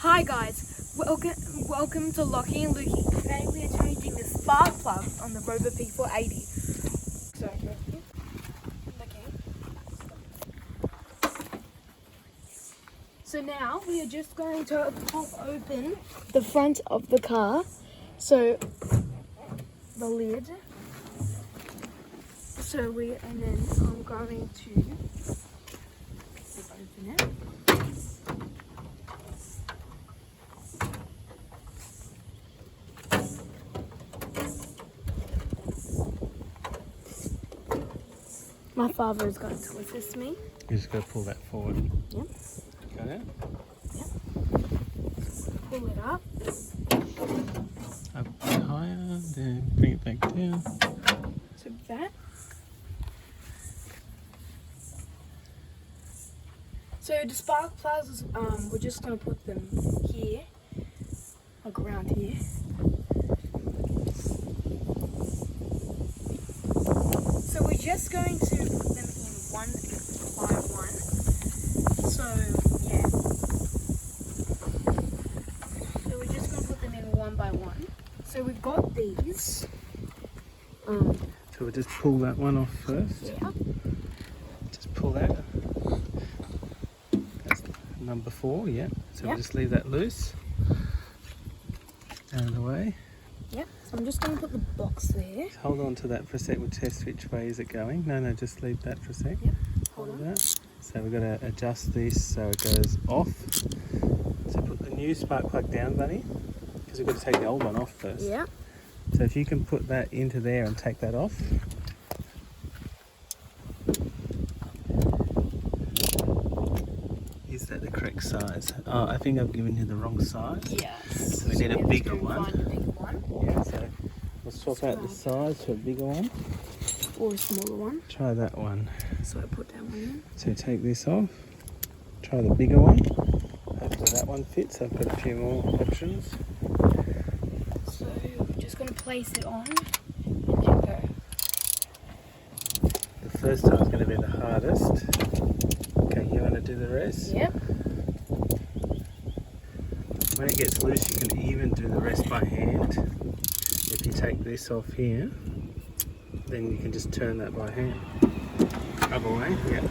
Hi guys, welcome to Lockie and Lukey. Today we are changing the spark plug on the Rover P480. So now we are just going to pop open the front of the car. So the lid. And then I'm going to open it. My father is going to assist me. You just got to pull that forward. Yep. Got it? Yep. Pull it up. Up a bit higher, then bring it back down. So that. So the spark plugs, we're just going to put them here, like around here. So we're just going to put them in one by one. So yeah. So we're just going to put them in one by one. So we've got these. So we'll just pull that one off first. Yeah. Just pull that. That's number 4, yeah. So Yep. we'll just leave that loose. Out of the way. Yep. So I'm just going to put the box there. Just hold on to that for a sec. We'll test which way is it going. No, just leave that for a sec. Yep. Hold on. That. So we've got to adjust this so it goes off. So put the new spark plug down, Bunny, because we've got to take the old one off first. Yeah. So if you can put that into there and take that off. Is that the correct size? Oh, I think I've given you the wrong size. Yes. So we need a bigger one. Find a bigger one. Yeah, so we'll swap out the size to a bigger one. Or a smaller one. Try that one. So I put that one in. So take this off. Try the bigger one. Hopefully that one fits. I've got a few more options. So we're just going to place it on and then go. The first time's going to be the hardest. Okay, you want to do the rest? Yep. When it gets loose, you can even do the rest by hand. If you take this off here, then you can just turn that by hand. Other way, yeah.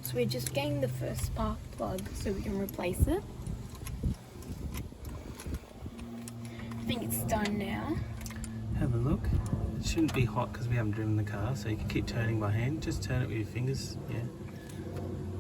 So we're just getting the first spark plug so we can replace it. I think it's done now. Have a look. It shouldn't be hot because we haven't driven the car, so you can keep turning by hand. Just turn it with your fingers, yeah.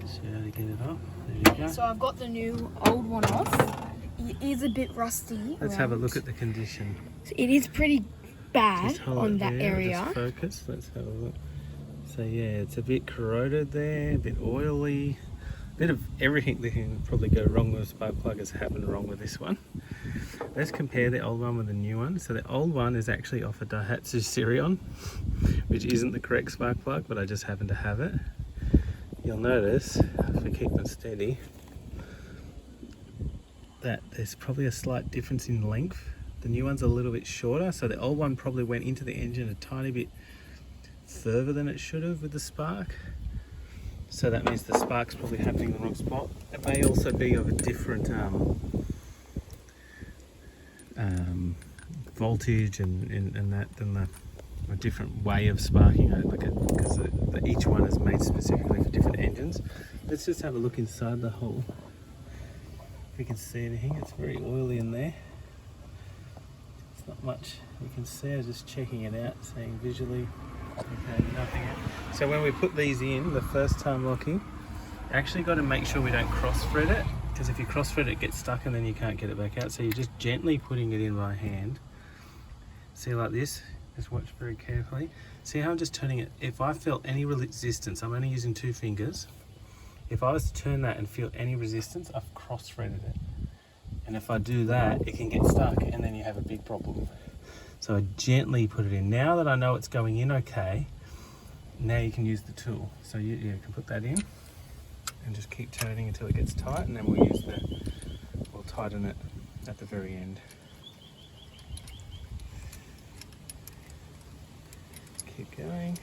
See how to get it off. There you go. So I've got the new old one off. It is a bit rusty. Let's have a look at the condition. So it is pretty bad Just hold on it that there, area. Just focus. Let's have a look. So yeah, it's a bit corroded there, a bit oily, a bit of everything that can probably go wrong with a spark plug has happened wrong with this one. Let's compare the old one with the new one. So the old one is actually off a Daihatsu Sirion, which isn't the correct spark plug, but I just happen to have it. You'll notice, if we keep it steady, that there's probably a slight difference in length. The new one's a little bit shorter, so the old one probably went into the engine a tiny bit further than it should have with the spark. So that means the spark's probably happening in the wrong spot. It may also be of a different voltage and that than a different way of sparking it, because each one is made specifically for different engines. Let's just have a look inside the hole. If we can see anything, it's very oily in there. It's not much you can see. I'm just checking it out, seeing visually. Okay, nothing. So when we put these in the first time, Lockie, actually got to make sure we don't cross thread it, because if you cross thread it, it gets stuck and then you can't get it back out. So you're just gently putting it in by hand. See, like this. Just watch very carefully. See how I'm just turning it. If I felt any resistance, I'm only using 2 fingers. If I was to turn that and feel any resistance, I've cross threaded it. And if I do that, it can get stuck and then you have a big problem. So I gently put it in. Now that I know it's going in okay, now you can use the tool. So you can put that in and just keep turning until it gets tight, and then we'll tighten it at the very end. Keep going.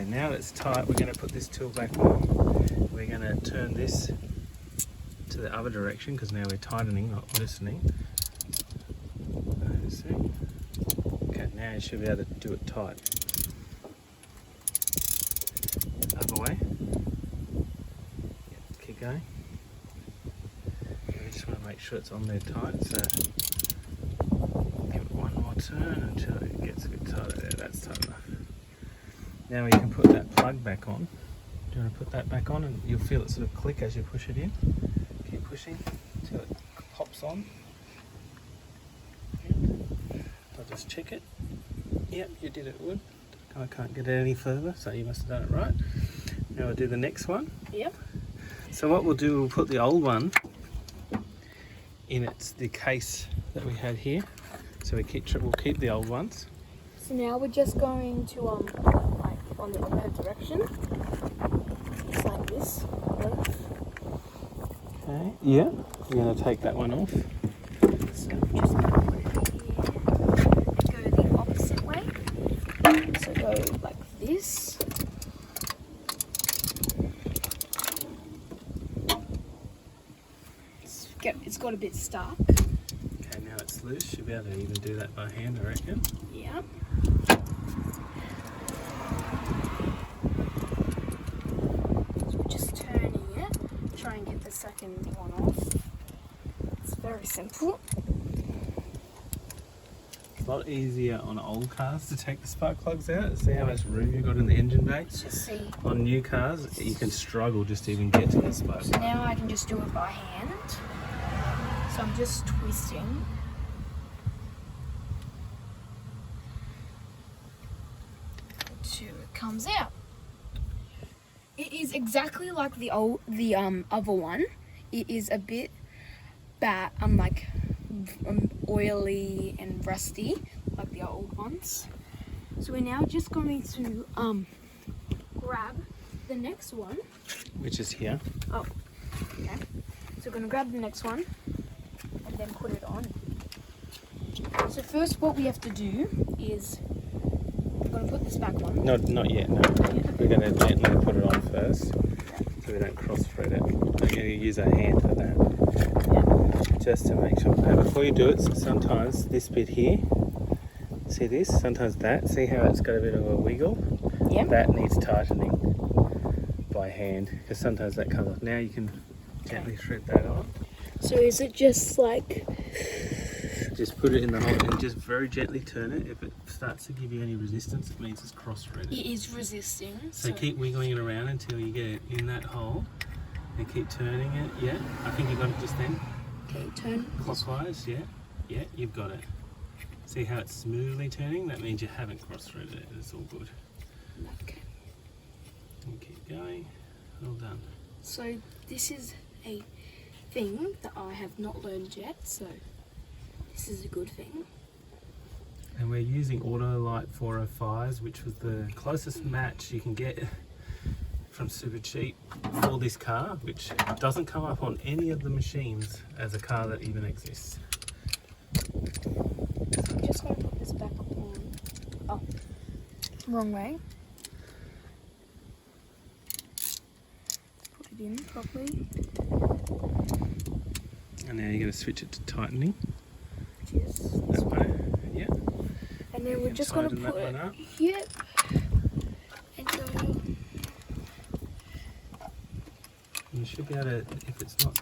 Okay, now that it's tight, we're going to put this tool back on. We're going to turn this to the other direction because now we're tightening, not loosening. Okay, now you should be able to do it tight. Other way. Keep going. We just want to make sure it's on there tight, so give it one more turn until it gets a bit tighter. There, that's tight enough. Now you can put that plug back on. Do you want to put that back on and you'll feel it sort of click as you push it in. Keep pushing until it pops on. I'll just check it. Yep, you did it good. I can't get it any further, so you must have done it right. Now we'll do the next one. Yep. So what we'll do, we'll put the old one in the case that we had here. So we'll keep the old ones. So now we're just going to like on the opposite direction. Just like this. Okay. Yeah. We're going to take that one off. So just put it here and go the opposite way. So go like this. It's got a bit stuck. Okay, now it's loose. You'll be able to even do that by hand, I reckon. Yeah. So we're just turning it. Try and get the second one off. It's very simple. It's a lot easier on old cars to take the spark plugs out. See how much room you've got in the engine bay? Just see. On new cars, you can struggle just to even get to the spark So plug. now I can just do it by hand. So I'm just twisting. Until it comes out. It is exactly like the other one. It is a bit oily and rusty like the old ones. So we're now just going to grab the next one. Which is here. Oh, okay. So we're going to grab the next one and then put it on. So first what we have to do is we're going to put this back on. No, not yet, no. We're going to gently put it on first so we don't cross-thread it. We're going to use our hand for that. Yeah. Just to make sure. Now before you do it, sometimes this bit here, see this? Sometimes that, see how it's got a bit of a wiggle? Yeah. That needs tightening by hand because sometimes that comes off. Now you can gently thread that on. So is it just like... Just put it in the hole and just very gently turn it. If it starts to give you any resistance, it means it's cross-threaded. It is resisting. So keep wiggling it around until you get it in that hole and keep turning it. Yeah, I think you got it just then. Okay, turn. Clockwise, yeah. Yeah, you've got it. See how it's smoothly turning? That means you haven't cross-threaded it. It's all good. Okay. And keep going. Well done. So this is a thing that I have not learned yet, so this is a good thing. And we're using Autolite 405s, which was the closest match you can get from Supercheap for this car, which doesn't come up on any of the machines as a car that even exists. So I'm just going to put this back on. Oh, wrong way. Put it in properly. And now you're going to switch it to tightening. Which is this That way, yeah. And then we're just going to Tighten put that it one up. here and go. You should be able to, if it's not,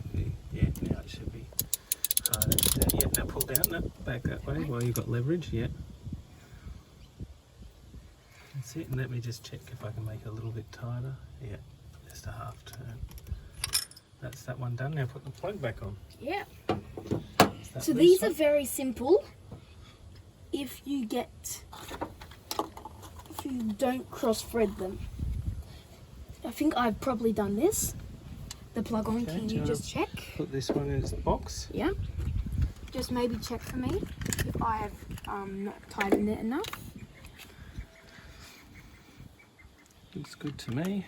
yeah, now it should be harder. Yeah, now pull down, no, back that way while you've got leverage, yeah. That's it, and let me just check if I can make it a little bit tighter. Yeah, just a half turn. That's that one done. Now put the plug back on. Yeah. Is that So loose these one? are very simple. If you don't cross thread them. I think I've probably done this. The plug on, Okay, can do you you just check? Put this one in its box. Yeah. Just maybe check for me if I have not tightened it enough. Looks good to me.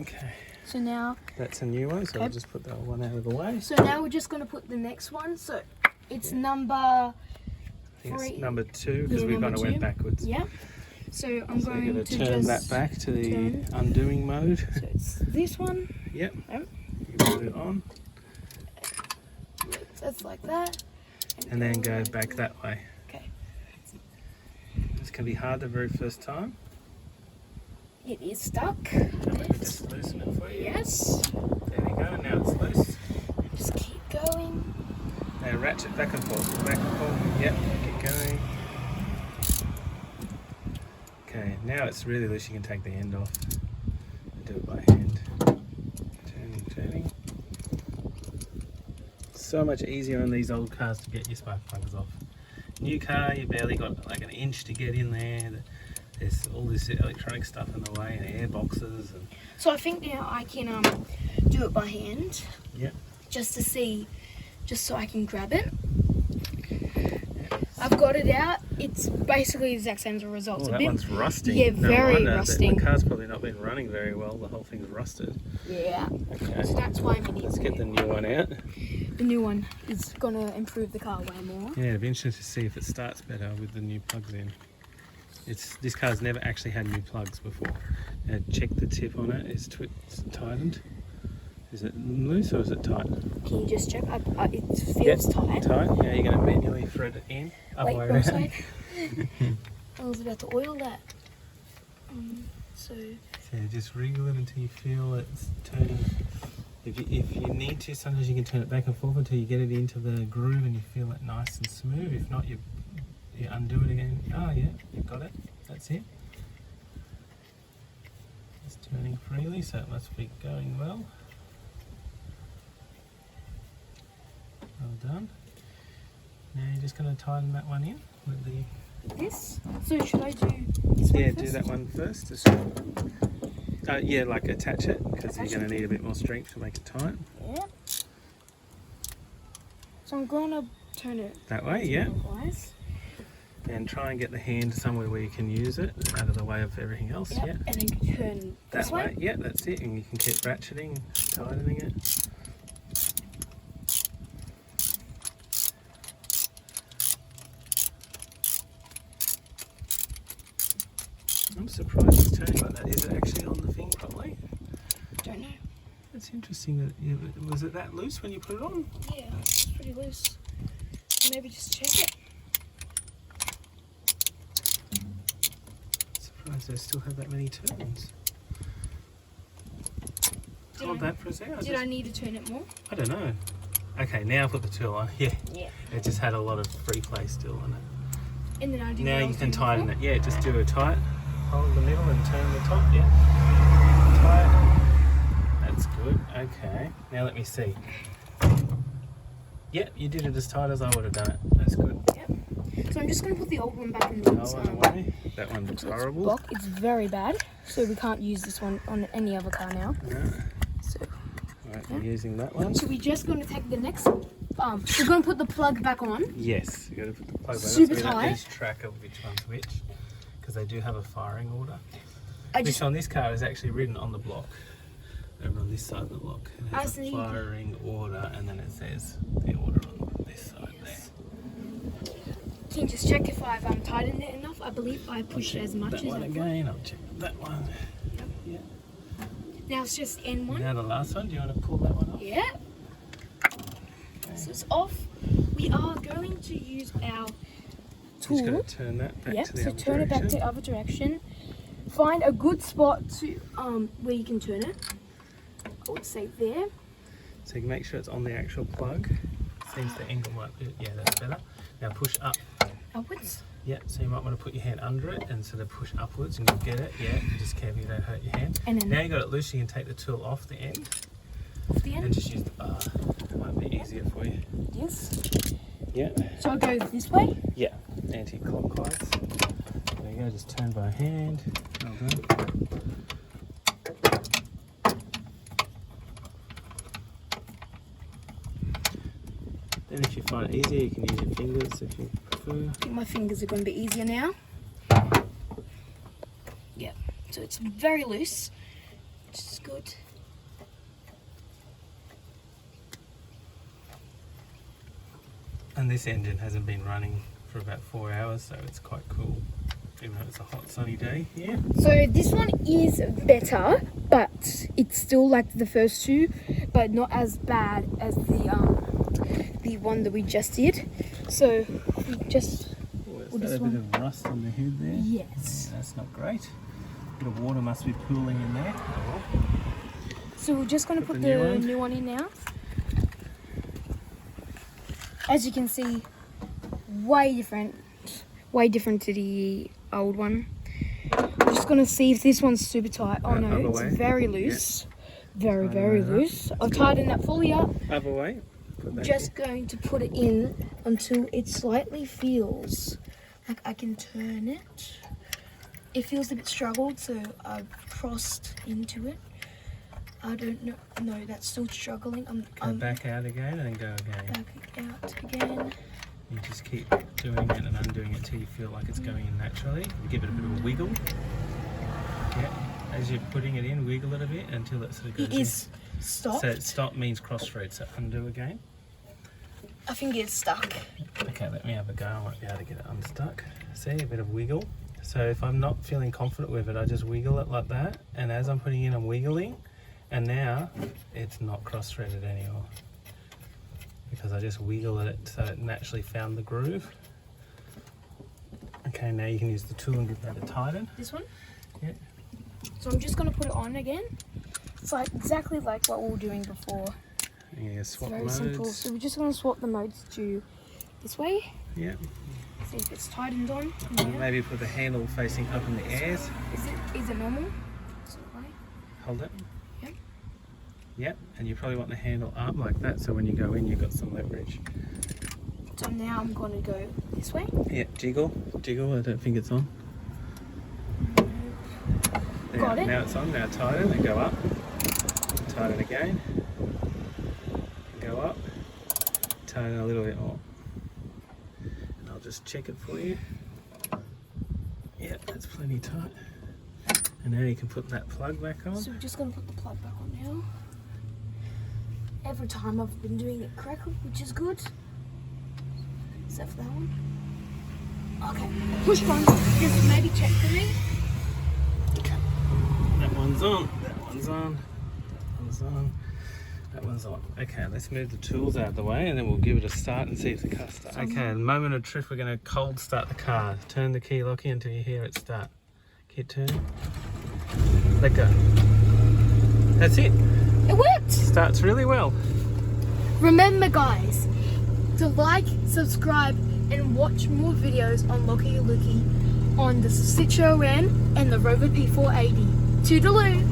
Okay, So now, that's a new one, so I'll just put that one out of the way. so now we're just going to put the next one. So it's number I think 3. it's number 2 because Yeah, we kind number of went 2. backwards. Yeah. So I'm So going you're going to to turn just that back to the turn. undoing mode. So it's this one. Yep. Yep. You put it on That's like that. and then go back that way. Okay. This can be hard the very first time. It is stuck. Let me just loosen it for you. Yes. There we go. Now it's loose. Just keep going. Now ratchet back and forth. Back and forth. Yep. Keep going. Okay. Now it's really loose. You can take the end off. Do it by hand. Turning. So much easier on these old cars to get your spark plugs off. New car, you barely got like an inch to get in there. There's all this electronic stuff in the way and air boxes. And So I think now I can do it by hand. Yep. Just to see, just so I can grab it. I've got it out. It's basically the exact same result. Oh, that one's rusting. Yeah, No very wonder. rusting. The car's probably not been running very well. The whole thing's rusted. Yeah. Okay. So that's why we need Let's get the new one out. The new one is gonna improve the car way more. Yeah, it'd be interesting to see if it starts better with the new plugs in. This car's never actually had new plugs before. Now check the tip on it. It's tightened. Is it loose or is it tight? Can you just check? It feels tight. Tight. Now you're going to manually thread it in. Wait, Other way wrong around. side. I was about to oil that. So So just wriggle it until you feel it's turning. If you need to, sometimes you can turn it back and forth until you get it into the groove and you feel it nice and smooth. If not, you undo it again. Oh yeah, you've got it. That's it. It's turning freely, so it must be going well. Well done. Now you're just going to tighten that one in with the. this. So should I do this one Yeah, first? do that one first. Yeah, like attach it because you're going to need a bit more strength to make it tight. Yeah. So I'm gonna turn it That way, yeah. clockwise. And try and get the hand somewhere where you can use it out of the way of everything else. Yep. Yeah. And then turn this That way. way. Yeah, that's it. And you can keep ratcheting, tightening it. I'm surprised it's turning like that. Is it actually on the thing properly? Don't know. It's interesting that was it that loose when you put it on? Yeah, it's pretty loose. Maybe just check it. Surprised they still have that many turns. Hold that for a second. Did I need to turn it more? I don't know. Okay, now put the tool on. Yeah. Yeah. It just had a lot of free play still on it. And then I do. Now what I you was can doing tighten before. it. Yeah, just do a tight. Hold the middle and turn the top. Yeah. Tight. That's good. Okay. Now let me see. Yep, you did it as tight as I would have done it. That's good. Yep. So I'm just gonna put the old one back in the That one away. That one looks horrible. block. It's very bad, so we can't use this one on any other car now. No. So, Right, I'm using that one. so we're just gonna take the next. We're gonna put the plug back on. Yes, you got to put the plug back on Super so we don't tight. lose track of which one's which, because they do have a firing order. I Which just on this car is actually written on the block. Over on this side of the block. It I has see. a firing order and then it says the order on this side there. can you just check if I've tightened it enough. I believe I pushed it as much that as one I could. again, I'll check that one. Yeah. Now it's just N1. Now the last one, do you want to pull that one off? Yeah. So it's off. We are going to use our Just got tool. to turn that back Yep, to the so other turn it back to direction. the other direction. Find a good spot to where you can turn it. I would say there. So you can make sure it's on the actual plug. Seems the angle might be, yeah, that's better. Now push up. Upwards. Yeah, so you might want to put your hand under it and sort of push upwards and you'll get it. Yeah, just carefully don't hurt your hand. And then Now you got it loose, you can take the tool off the end off the and end. just use the bar. It might be easier for you. Yes. Yeah, So I go this way. yeah, anti-clockwise. There you go, just turn by hand. Well done. Then if you find it easier, you can use your fingers if you prefer. I think my fingers are going to be easier now. Yeah. So it's very loose, which is good. And this engine hasn't been running for about 4 hours, so it's quite cool. even though it's a hot sunny day here. So this one is better, but it's still like the first two, but not as bad as the one that we just did. So we just Oh, is Well, that this a bit of rust on the head there? yes. That's not great. A bit of water must be pooling in there. Oh, well. So we're just gonna put the new the new one. one in now. As you can see, way different to the old one. We're just gonna see if this one's super tight. Oh no, other it's way. very loose. Very, Tighten very that up. loose. I've tightened that fully up. Other way. Put that Just going to put it in until it slightly feels like I can turn it. It feels a bit struggled, so I've crossed into it. I don't know. No, that's still struggling. Go back out again and go again. back out again. You just keep doing it and undoing it till you feel like it's going in naturally. You give it a bit of a wiggle. Yeah. As you're putting it in, wiggle it a bit until it sort of goes It is in. stopped. So stop means cross thread, so undo again. I think it's stuck. Okay, let me have a go. I might be able to get it unstuck. See, a bit of wiggle. So if I'm not feeling confident with it, I just wiggle it like that. And as I'm putting in, I'm wiggling. And now it's not cross-threaded anymore. Because I just wiggle it so it naturally found the groove. Okay, now you can use the tool and give that a tighten. This one? Yeah. So I'm just going to put it on again. It's like exactly like what we were doing before. Yeah, It's swap very modes. simple. So we're just going to swap the modes to this way. Yeah. See if it's tightened on. Or Yeah. maybe put the handle facing up in the airs. Is it normal? Sort of way. Hold it. Yep. Yep, and you probably want the handle up like that so when you go in you've got some leverage. So now I'm going to go this way. Yeah, jiggle. Jiggle, I don't think it's on. Now, Got it. Now it's on, now tighten and go up. Tighten again. Go up. Tighten a little bit more. And I'll just check it for you. Yeah, that's plenty tight. And now you can put that plug back on. So we're just going to put the plug back on now. Every time I've been doing it correctly, which is good. Except for that one. Okay, push one. Just maybe check for me. That one's on, that one's on, that one's on, that one's on. Okay, let's move the tools out of the way and then we'll give it a start and see if the car starts. Okay, in the moment of truth, we're going to cold start the car. Turn the key lock in until you hear it start. Keep turning. Let go. That's it. It worked! Starts really well. Remember guys, to like, subscribe and watch more videos on Lockie Lookie on the Citroen and the Rover P480. Toodaloo!